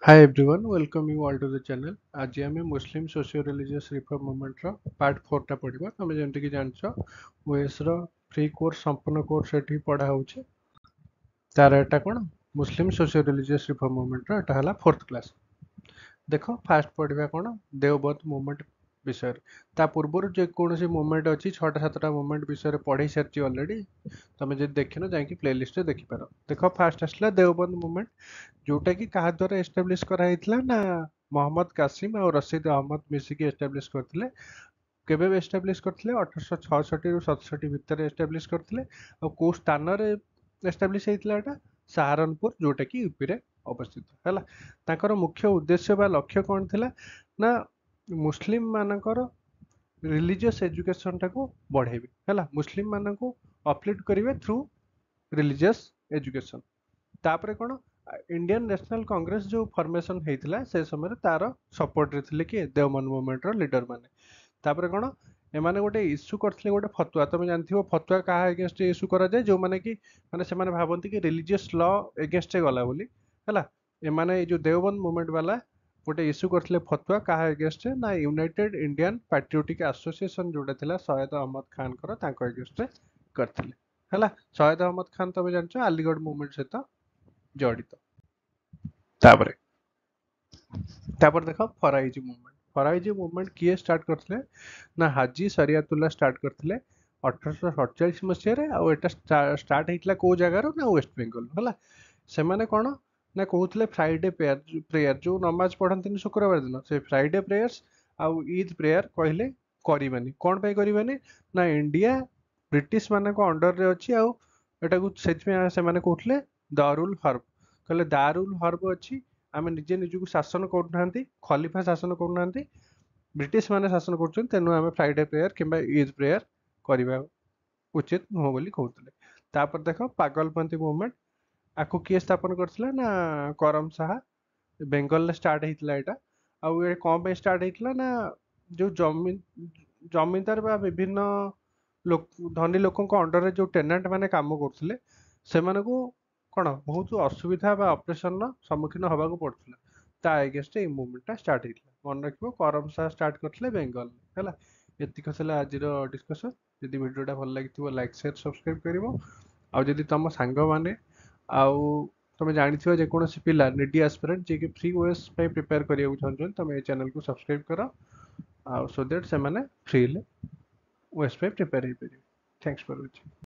Hi everyone, welcome you all to the channel. आज आम मुस्लिम socio religious reform movement रो part 4 टा पढ़िबा। तुम जेंति कि जानछ ओएस रो फ्री कोर्स संपूर्ण कोर्स एठी पढ़ा होउछ। तार एटा कोन मुस्लिम सोशियो रिलीजियस रिफॉर्म मूवमेंट रो एटा हला 4th क्लास। देखो फास्ट पढ़िबा कोन देवबंद मूवमेंट विषय रे। ता पूर्वर जे कोनोसी मूवमेंट अछि 6टा 7टा मूवमेंट विषय रे पढ़ी सारची ऑलरेडी। तमे जे देखिनो जाई कि प्लेलिस्ट रे देखि पारो। देखो फास्ट आसला देवबंद मूवमेंट जोटा कि कहा द्वारा एस्टाब्लिश कराइथिला ना मोहम्मद कासिम और रशीद अहमद मिसिकी एस्टाब्लिश करथिले। केबे एस्टाब्लिश करथिले 1866 रु 67 भितर एस्टाब्लिश करथिले। और को स्थान रे एस्टाब्लिश हेतिला एटा सहारनपुर जोटा कि यूपी रे अवस्थित हैला। ताकर मुख्य उद्देश्य बा लक्ष्य कोन थिला ना मुस्लिम मानकर रिलीजियस एजुकेशन टाको बढ़ेबे हैला। मुस्लिम मानको अपलिफ्ट करिवे थ्रू रिलीजियस एजुकेशन। तापरे कोन इंडियन नेशनल कांग्रेस जो फॉर्मेशन हेतिला से समय तार सपोर्ट रे थिले कि देवबंद मूवमेंट रो लीडर माने। तापरे कोन एमाने गोटे इश्यू करथिले गोटे फतवा। तुम जानथिबो फतवा काहा अगेंस्ट इश्यू करा जाय जो माने कि माने से माने भाबंती कि रिलीजियस लॉ अगेंस्ट गला बोली हैला। एमाने जो देवबंद मूवमेंट वाला गोटे इश्यू करथिले फतवा काहा अगेंस्ट ना यूनाइटेड इंडियन पैट्रियोटिक एसोसिएशन जोटा थिला सैयद अहमद खान कर तांको अगेंस्ट करथिले हैला। सैयद अहमद खान तुम जानछ अलीगढ़ मूवमेंट सहित जड़ित। तापरे तापर देख फराइजी मूवमेंट। फराइजी मूवमेंट किए स्टार्ट करथिले ना हाजी शरियतुल्लाह स्टार्ट करथिले 1847 मसिया रे। आ एटा स्टार्ट हेतिला को जगह रो ना वेस्ट बंगाल होला। से माने कोन ना कहउथिले फ्राइडे प्रेयर जो नमाज पढ़ंतिन शुक्रवार दिन से फ्राइडे प्रेयर्स आ ईद प्रेयर कहले करिबानी। कोन पे करिबानी ना इंडिया ब्रिटिश माने को अंडर रे अछि। आ एटा को सेच में से माने कहउथिले दारुल हर्ब कहले दारुल हर्ब अछि। आमे निजे निजु शासन करनांती खलीफा शासन करनांती ब्रिटिश माने शासन करछन। तेनु आमे फ्राइडे प्रेयर किंबा ईद प्रेयर करिबा उचित नुह बोली कहउथिले। तापर देखो पागलपंथी मूवमेंट आको किए स्थापन करथिला ना करम साहा बेंगल ले स्टार्ट हेतिला एटा। आ ए कोन पे स्टार्ट हेतिला ना जो जमींदार बा विभिन्न लोक धनी लोकों को अंडर रे जो टेनेंट माने काम करथिले सेमाने को कोन बहुत असुविधा बा ऑपरेशन नो सम्मुखीन हबाको पड़थिला। ता अगेंस्ट ए मूवमेंट स्टार्ट हेतिला। मन रखिबो करम साहा स्टार्ट करथिले बेंगल हैला। एतिक हसला आज रो डिस्कशन। यदि वीडियोटा भल लागिथिबो लाइक शेयर सब्सक्राइब करिवो। आ जदि तुम सांग माने आउ तुम जानिथिबो जे कोनोसी पिला नेडी एस्पिरेंट जे कि फ्री ओएस पे प्रिपेयर करिया चाहछन तुम ए चैनल को सब्सक्राइब करो। आ सो दैट से माने फ्री ले ओएस पे प्रिपेयर हे परिबे। Thanks for watching.